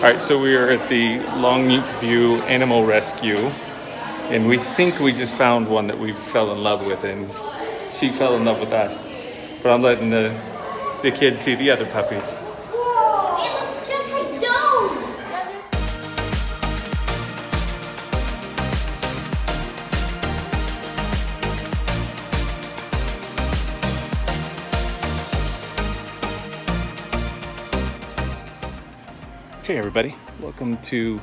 right, so we are at the Longview Animal Rescue, and we think we just found one that we fell in love with, and she fell in love with us. But I'm letting the kids see the other puppies. Whoa! It looks just like those! Hey everybody, welcome to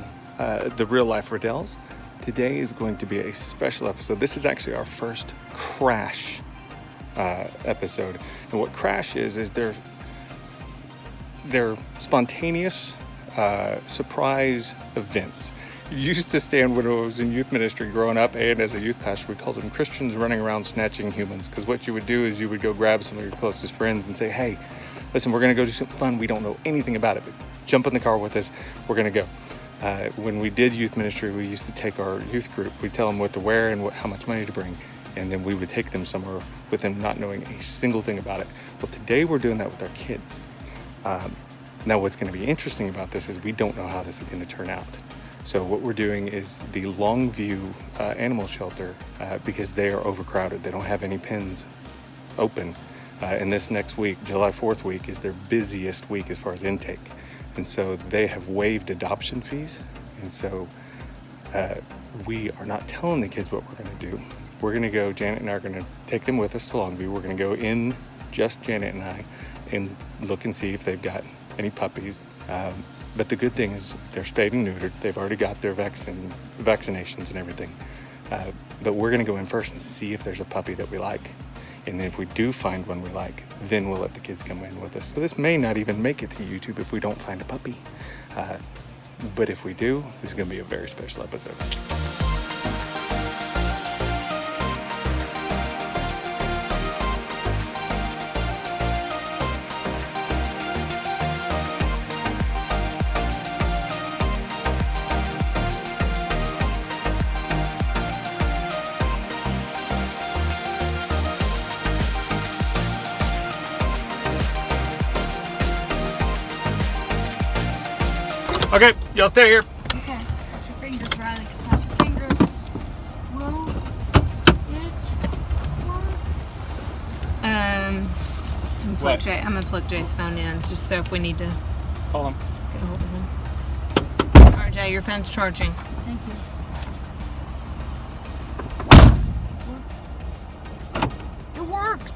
the Real Life Reddells. Today is going to be a special episode. This is actually our first crash episode. And what crash is they're spontaneous surprise events. You used to stand when I was in youth ministry growing up, and as a youth pastor, we called them Christians running around snatching humans. Because what you would do is you would go grab some of your closest friends and say, hey, listen, we're going to go do something fun. We don't know anything about it, but jump in the car with us. We're going to go. When we did youth ministry, we used to take our youth group. We'd tell them what to wear and how much money to bring. And then we would take them somewhere with them not knowing a single thing about it. Well, today we're doing that with our kids. Now, what's going to be interesting about this is we don't know how this is going to turn out. So what we're doing is the Longview Animal Shelter, because they are overcrowded. They don't have any pens open. And this next week, July 4th week, is their busiest week as far as intake. And so they have waived adoption fees. And so we are not telling the kids what we're going to do. We're going to go, Janet and I are going to take them with us to Longview. We're going to go in, just Janet and I, and look and see if they've got any puppies. But the good thing is they're spayed and neutered. They've already got their vaccinations and everything. But we're going to go in first and see if there's a puppy that we like. And then if we do find one we like, then we'll let the kids come in with us. So this may not even make it to YouTube if we don't find a puppy. But if we do, this is going to be a very special episode. Okay, y'all stay here. Okay, touch your fingers, Riley. Touch your fingers. Whoa. I'm gonna plug Jay's phone in just so if we need to Call him. get a hold of him. All right, Jay, your phone's charging. Thank you. It worked!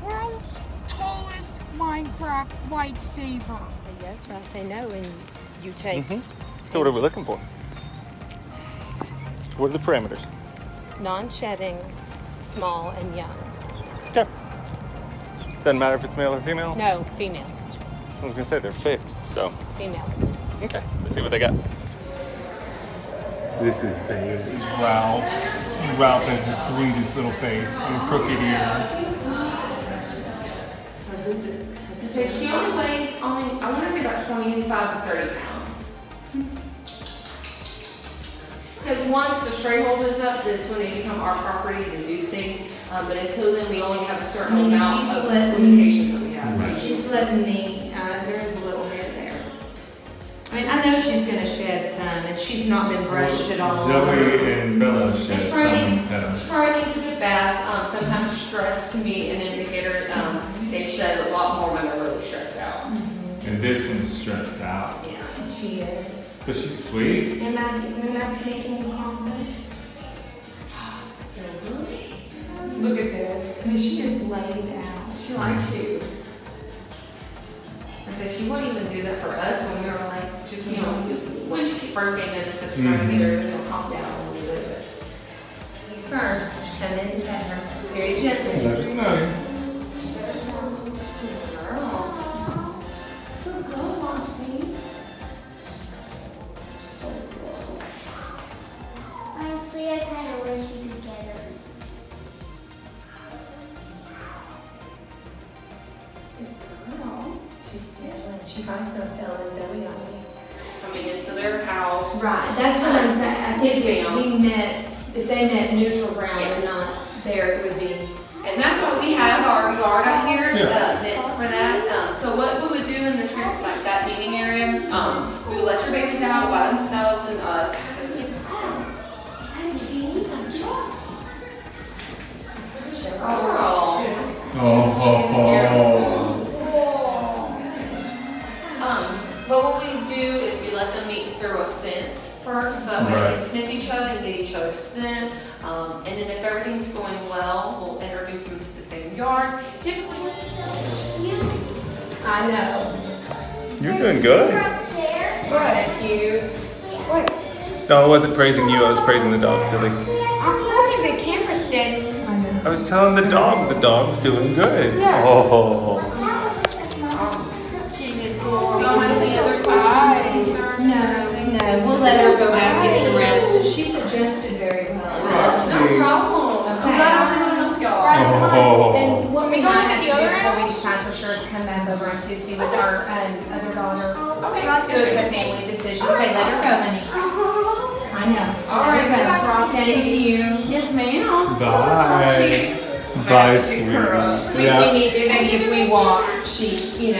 World's tallest Minecraft lightsaber. Yes, or I say no and you take So what are we looking for? What are the parameters? non-shedding, small, and young. Okay. Doesn't matter if it's male or female? No, female. I was going to say they're fixed, so. Female. Okay, let's see what they got. This is Babe. Ralph. Ralph has the sweetest little face and crooked ear. This is So she only weighs I want to say about 25 to 30 pounds. Because once the stray hold is up, that's when they become our property to do things. But until then, we only have a certain amount of limitations that we have. Right. She's letting me, there is a little hair there. I mean, I know she's gonna shed some, and she's not been brushed at all. Zoe and Bella She shed probably some. needs a good bath. Sometimes stress can be an indicator. They shed a lot more when they're really stressed out. And this one's stressed out. Yeah. She is. But she's sweet. Am I making you compliment? Look at this. I mean, she is laid out. She likes you. I said she wouldn't even do that for us when we were like, just, when she first came in and said she's trying to get her, calm down a little bit. First, come in and pet her very gently. Let us know. Good girl, Moxie. So cool. Honestly, I kind of wish we could get her. Good girl. She's smelling. She probably smells Bella and Zoe on you. Coming into their house. Right, that's what I'm saying. I think Yes, ma'am. if they met neutral ground Yes. and not there, it would be. And that's what we have our yard out here, Yeah. meant for that. So what we would do in the trip, like that meeting area, there. We will let your babies out by themselves and us. But what we do is we let them meet through a fence first, so that way they can sniff each other and get each other's scent. And then if everything's going well, we'll introduce them to the same yard. Typically, I know. You're doing good. Right, cute. No, I wasn't praising you. I was praising the dog, silly. I'm holding the camera steady. I was telling the dog's doing good. Yeah. Oh. Y'all have any other questions? No, we'll let her go back and get some rest. She suggested very well. No problem. I'm glad I was able to help y'all. Oh. And what we go might look at have the to do other probably animals? time for sure is come back over on Tuesday with our other daughter. Okay, So it's a family decision. Okay, let her go, honey. I know. All right, Let her go. Roxy. Thank you. Yes, ma'am. Bye. Bye, sweetie. We Yeah. need to, maybe if we walk, she,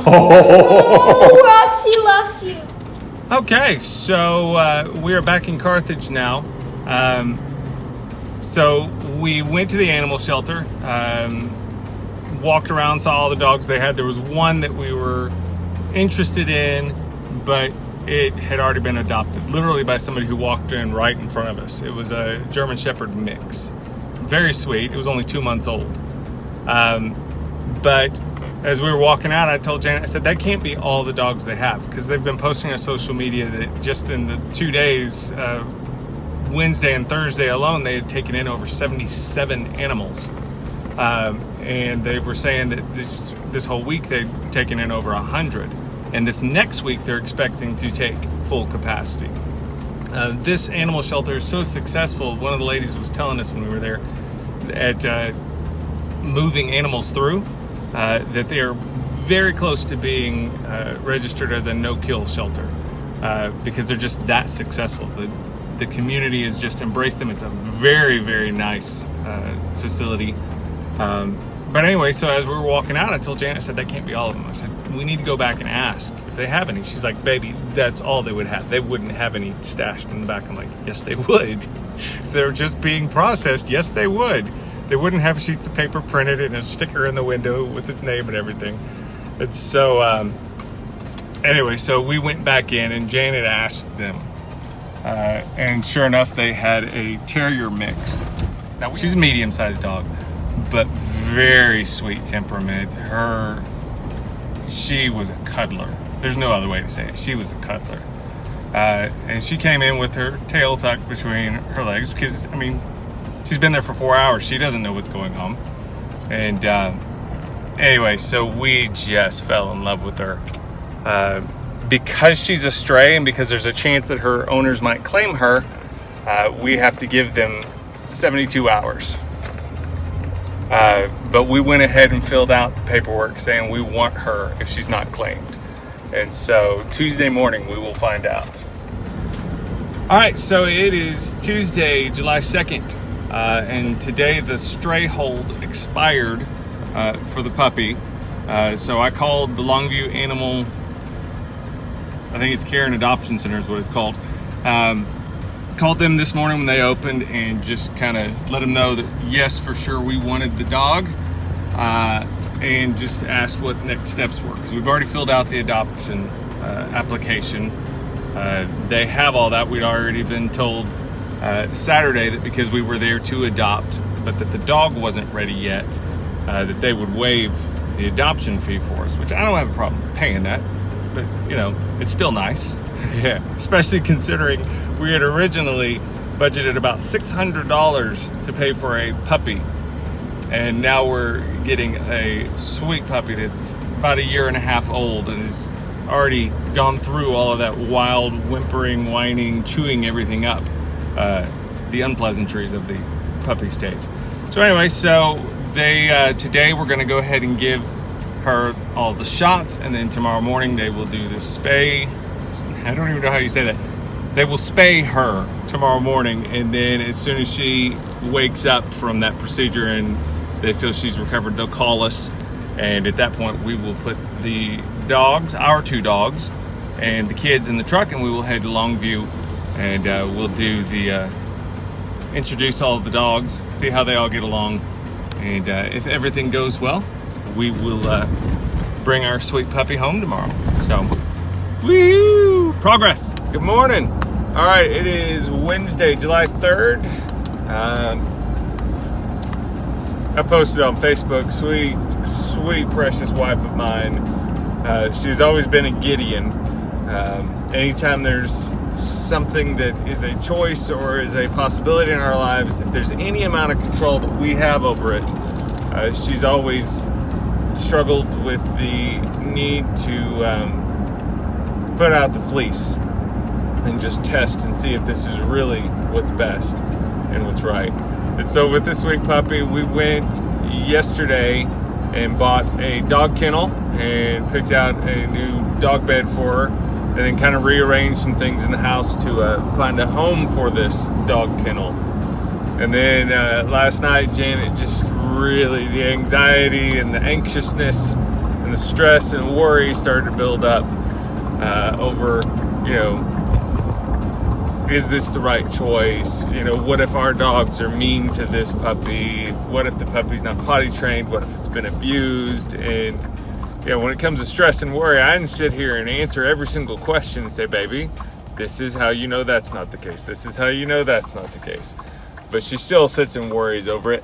Oh, Roxy loves you. Okay, so we are back in Carthage now. So we went to the animal shelter, walked around, saw all the dogs they had. There was one that we were interested in, but it had already been adopted, literally by somebody who walked in right in front of us. It was a German Shepherd mix. Very sweet. It was only 2 months old. But as we were walking out, I told Janet, I said, that can't be all the dogs they have, because they've been posting on social media that just in the 2 days, Wednesday and Thursday alone, they had taken in over 77 animals. And they were saying that this whole week they'd taken in over 100. And this next week they're expecting to take full capacity. This animal shelter is so successful. One of the ladies was telling us when we were there at moving animals through that they are very close to being registered as a no-kill shelter because they're just that successful. The community has just embraced them. It's a very, very nice facility. But anyway, so as we were walking out, I told Janet, I said, that can't be all of them. I said, we need to go back and ask if they have any. She's like, baby, that's all they would have. They wouldn't have any stashed in the back. I'm like, yes, they would. If they're just being processed, yes, they would. They wouldn't have sheets of paper printed and a sticker in the window with its name and everything. And so, anyway, so we went back in and Janet asked them. And sure enough, they had a terrier mix. Now, she's a medium-sized dog, but very sweet temperament. She was a cuddler. There's no other way to say it. She was a cuddler. And she came in with her tail tucked between her legs because, I mean, she's been there for 4 hours. She doesn't know what's going on. And anyway, so we just fell in love with her. Because she's a stray and because there's a chance that her owners might claim her, we have to give them 72 hours. But we went ahead and filled out the paperwork saying we want her if she's not claimed. And so Tuesday morning we will find out. All right, so it is Tuesday, July 2nd. And today the stray hold expired for the puppy. So I called the Longview Animal, I think it's Care and Adoption Center is what it's called. Called them this morning when they opened and just kind of let them know that yes, for sure we wanted the dog, and just asked what next steps were, because we've already filled out the adoption application. They have all that. We'd already been told Saturday that because we were there to adopt, but that the dog wasn't ready yet, that they would waive the adoption fee for us, which I don't have a problem paying that, but you know, it's still nice. Yeah, especially considering we had originally budgeted about $600 to pay for a puppy, and now we're getting a sweet puppy that's about 1.5 years old and has already gone through all of that wild whimpering, whining, chewing everything up, the unpleasantries of the puppy stage. So anyway, so they today we're going to go ahead and give her all the shots, and then tomorrow morning they will do the spay. I don't even know how you say that. They will spay her tomorrow morning, and then as soon as she wakes up from that procedure and they feel she's recovered, they'll call us, and at that point we will put the dogs, our 2 dogs, and the kids in the truck, and we will head to Longview, and we'll do the introduce all of the dogs, see how they all get along, and if everything goes well, we will bring our sweet puppy home tomorrow. So, woo! Progress. Good morning. All right, it is Wednesday, July 3rd. I posted on Facebook, sweet precious wife of mine. She's always been a Gideon. Anytime there's something that is a choice or is a possibility in our lives, if there's any amount of control that we have over it, she's always struggled with the need to put out the fleece and just test and see if this is really what's best and what's right. And so with this sweet puppy, we went yesterday and bought a dog kennel and picked out a new dog bed for her, and then kind of rearranged some things in the house to find a home for this dog kennel. And then last night, Janet just really, the anxiety and the anxiousness and the stress and worry started to build up over, is this the right choice? What if our dogs are mean to this puppy? What if the puppy's not potty trained? What if it's been abused? And when it comes to stress and worry, I can sit here and answer every single question and say, baby, this is how you know that's not the case. This is how you know that's not the case. But she still sits and worries over it.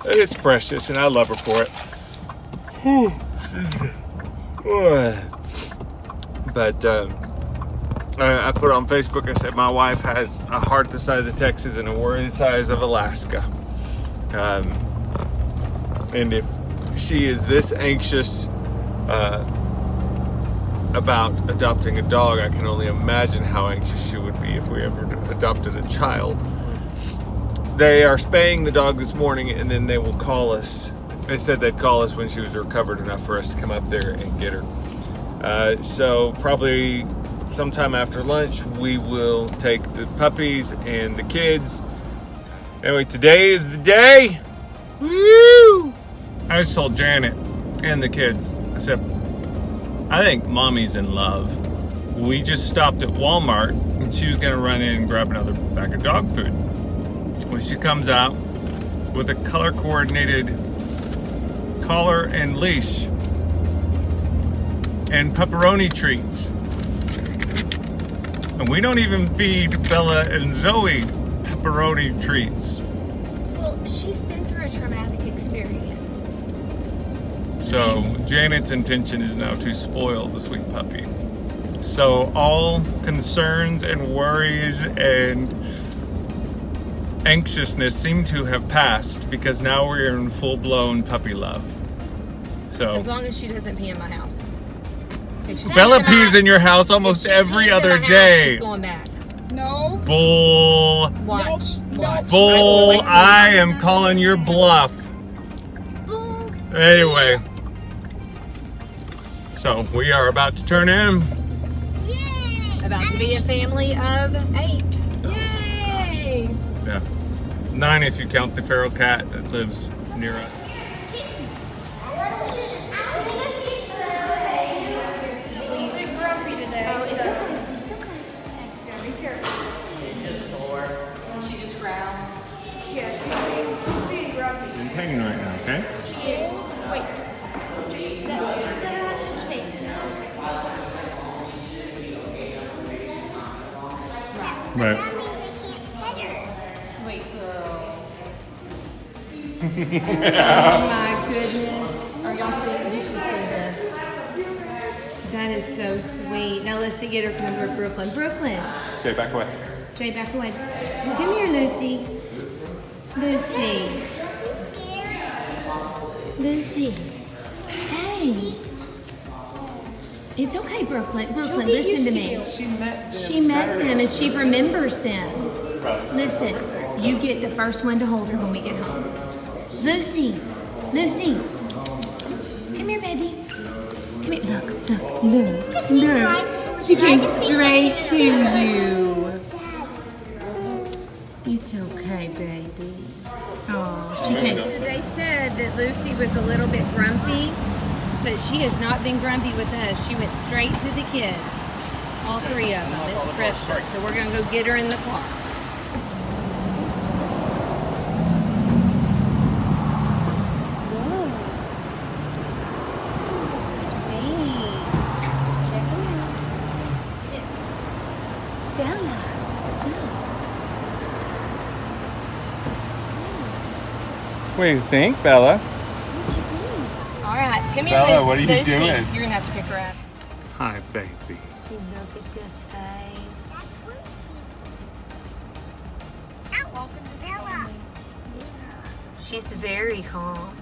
It's precious, and I love her for it. But I put on Facebook, I said, my wife has a heart the size of Texas and a worry the size of Alaska. And if she is this anxious about adopting a dog, I can only imagine how anxious she would be if we ever adopted a child. They are spaying the dog this morning, and then they will call us. They said they'd call us when she was recovered enough for us to come up there and get her. So probably sometime after lunch, we will take the puppies and the kids. Anyway, today is the day. Woo! I just told Janet and the kids, I said, I think mommy's in love. We just stopped at Walmart, and she was gonna run in and grab another bag of dog food. When she comes out with a color-coordinated collar and leash and pepperoni treats. And we don't even feed Bella and Zoe pepperoni treats. Well, she's been through a traumatic experience. So Janet's intention is now to spoil the sweet puppy. So all concerns and worries and anxiousness seem to have passed, because now we're in full-blown puppy love. So As long as she doesn't pee in my house. If she Bella pees in my- pees in your house almost if she every pees in other my house, day. She's going back. No. Bull. Watch. Watch. Bull. I am calling your bluff. Bull. Anyway. So we are about to turn in. Yay. About to be a family of 8. Yay. Yeah. 9 if you count the feral cat that lives near us. She's hanging right now, okay? Just let her have some space. Right. Sweet girl. Oh my goodness. Are y'all seeing? You should see this. That is so sweet. Now let's see, get her come to Brooklyn. Brooklyn. Jay, back away. Jay, back away. Come here, Lucy. Lucy. Lucy. Hey. It's okay, Brooklyn. Brooklyn, listen to me. She met them and she remembers them. Listen, you get the first one to hold her when we get home. Lucy. Lucy. Come here, baby. Come here. Look. She came straight to you. It's okay, baby. Oh, she came. They said that Lucy was a little bit grumpy but she has not been grumpy with us. She went straight to the kids. All three of them. It's precious. So we're going to go get her in the car. Whoa. Sweet. Check it out. Bella. What do you think, Bella? All right, come here, Bella, Lucy. what are you Lucy, doing? You're going to have to pick her up. Hi, baby. Look at this face. She's very calm.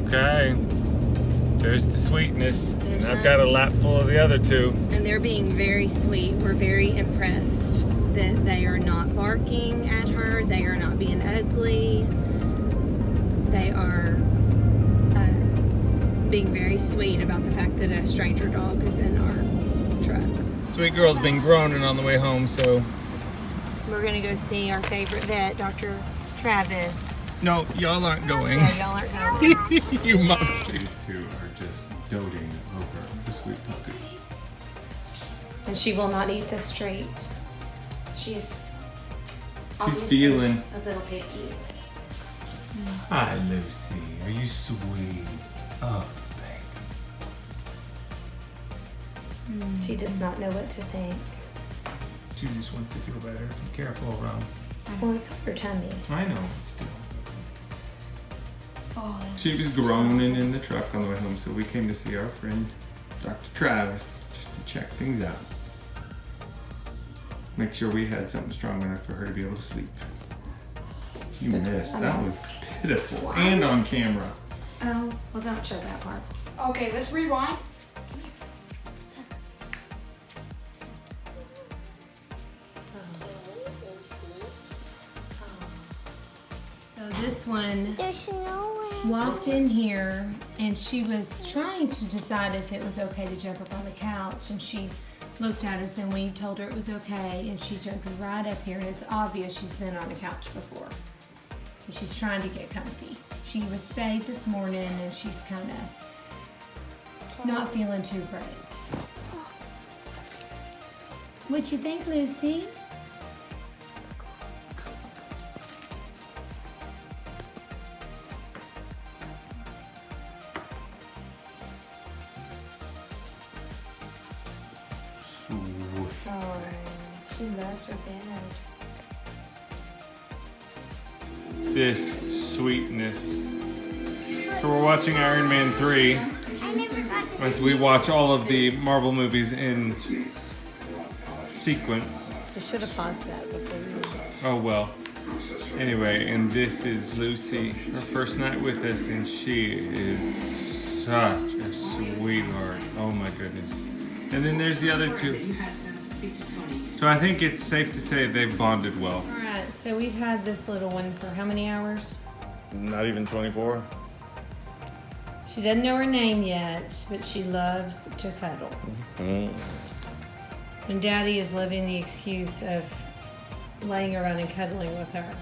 Okay. There's the sweetness. There's and I've got a lap full of the other two. And they're being very sweet. We're very impressed that they are not barking at her. They are not being ugly. They are being very sweet about the fact that a stranger dog is in our truck. Sweet girl's been groaning on the way home, so. We're gonna go see our favorite vet, Dr. Travis. No, y'all aren't going. Yeah, y'all aren't going. You monsters. These two are just doting over the sweet puppy. And she will not eat this treat. She is She's feeling. a little picky. Hi, Lucy. Are you sweet? Oh, baby. She does not know what to think. She just wants to feel better. Be careful around. Well, it's her tummy. I know, still. She was groaning in the truck on the way home, so we came to see our friend, Dr. Travis, just to check things out. Make sure we had something strong enough for her to be able to sleep. You missed. That was pitiful. What? And on camera. Oh, well, don't show that part. Okay, let's rewind. So this one walked in here and she was trying to decide if it was okay to jump up on the couch, and she looked at us and we told her it was okay, and she jumped right up here, and it's obvious she's been on a couch before. So she's trying to get comfy. She was spayed this morning and she's kind of not feeling too great. What you think, Lucy? Oh, she loves her bed. This sweetness. So we're watching Iron Man 3 as we watch all of the Marvel movies in sequence. You should have paused that before you. Oh well. Anyway, and this is Lucy, her first night with us, and she is such a sweetheart. Oh my goodness. And then there's the other two. So I think it's safe to say they've bonded well. All right, so we've had this little one for how many hours? Not even 24. She doesn't know her name yet, but she loves to cuddle. And Daddy is loving the excuse of laying around and cuddling with her.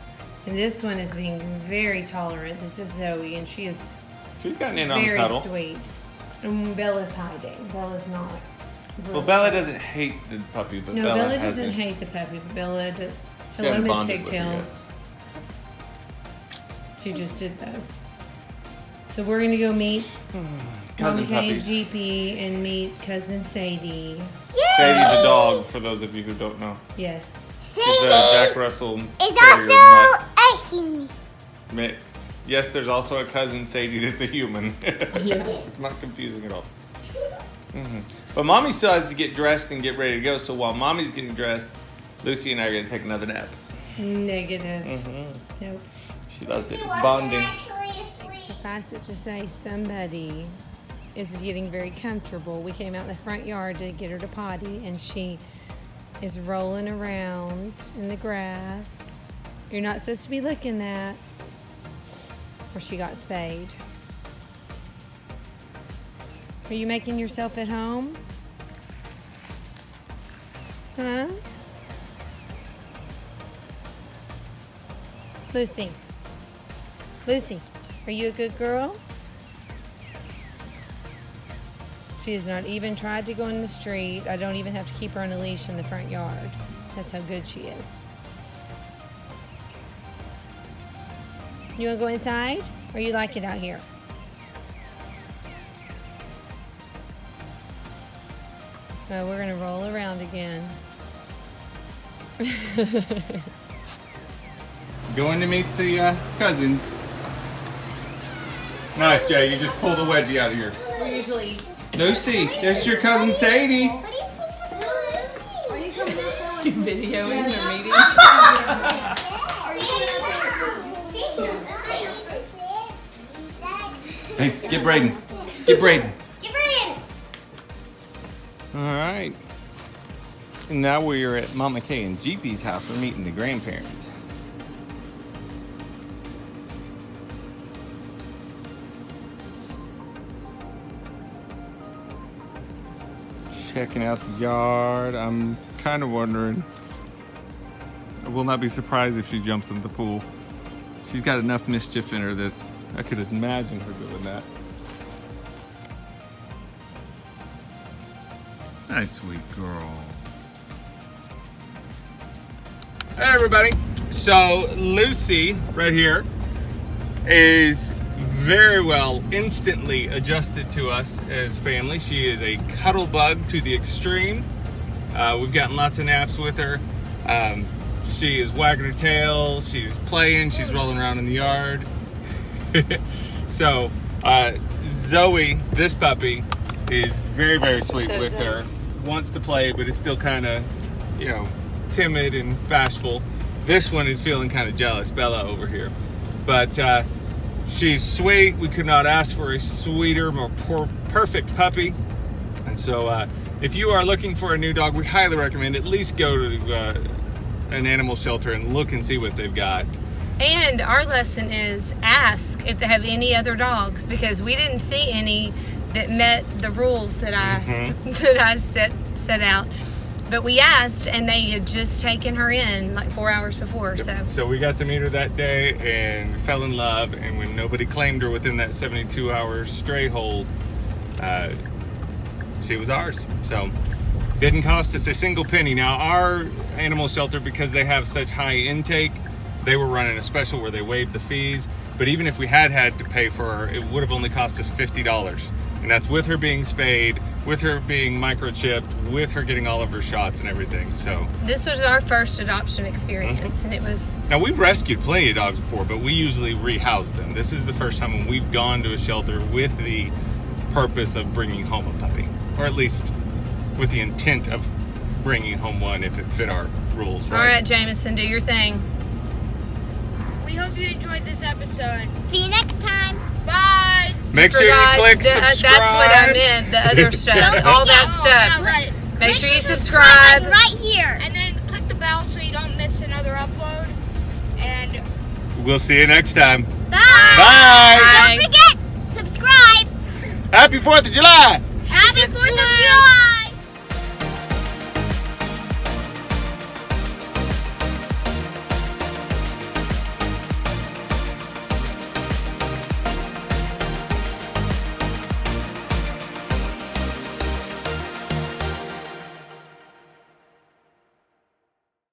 And this one is being very tolerant. This is Zoe, and she is She's gotten in on the very cuddle. sweet. And Bella's hiding. Bella's not. Well, Bella doesn't hate the puppy, but No, Bella Bella hasn't. doesn't hate the puppy, but Bella did. She Hello, hasn't Miss bonded with her Pigtails. She just did those. So we're gonna go meet Cousin Mom K, puppies. GP, and meet cousin Sadie. Sadie's a dog, for those of you who don't know. Yes. She's a Jack Russell It's Terrier also a human. mix. Yes, there's also a cousin Sadie that's a human. Yeah. It's not confusing at all. But Mommy still has to get dressed and get ready to go. So while Mommy's getting dressed, Lucy and I are going to take another nap. Negative. Nope. She loves it. It's bonding. Suffice it to say, somebody is getting very comfortable. We came out in the front yard to get her to potty, and she is rolling around in the grass. You're not supposed to be looking at where she got spayed. Are you making yourself at home? Huh? Lucy. Lucy, are you a good girl? She has not even tried to go in the street. I don't even have to keep her on a leash in the front yard. That's how good she is. You want to go inside, or you like it out here? Oh, we're going to roll around again. Going to meet the cousins. Nice, Jay. You just pulled a wedgie out of here. We're usually. Lucy, there's your cousin Sadie. Are you coming out there? Videoing the meeting. Are you coming out there? Hey, get Braden. Get Braden. Get Braden. All right. And now we're at Mama Kay and GP's house. We're meeting the grandparents. Checking out the yard. I'm kind of wondering. I will not be surprised if she jumps in the pool. She's got enough mischief in her that I could imagine her doing that. Nice, sweet girl. Hey everybody. So Lucy right here is very well instantly adjusted to us as family. She is a cuddle bug to the extreme. We've gotten lots of naps with her. She is wagging her tail, she's playing, she's rolling around in the yard. So Zoe, this puppy, is very, very sweet with her. Wants to play, but is still kind of, you know, timid and bashful. This one is feeling kind of jealous, Bella over here. But she's sweet. We could not ask for a sweeter, more perfect puppy. And so if you are looking for a new dog, we highly recommend at least go to an animal shelter and look and see what they've got. And our lesson is ask if they have any other dogs, because we didn't see any that met the rules that I set out. But we asked, and they had just taken her in like 4 hours before. So we got to meet her that day and fell in love. And when nobody claimed her within that 72-hour stray hold, she was ours. So didn't cost us a single penny. Now our animal shelter, because they have such high intake, they were running a special where they waived the fees. But even if we had to pay for her, it would have only cost us $50. And that's with her being spayed, with her being microchipped, with her getting all of her shots and everything. So this was our first adoption experience, and it was... Now we've rescued plenty of dogs before, but we usually rehouse them. This is the first time when we've gone to a shelter with the purpose of bringing home a puppy, or at least with the intent of bringing home one if it fit our rules. Right? All right, Jameson, do your thing. We hope you enjoyed this episode. See you next time. Bye. Make sure you click subscribe. That's what I meant, the other stuff, all that stuff. Right. Make sure you subscribe. Right here. And then click the bell so you don't miss another upload. And we'll see you next time. bye. Bye. Don't forget, subscribe. Happy 4th of July. Happy 4th of July.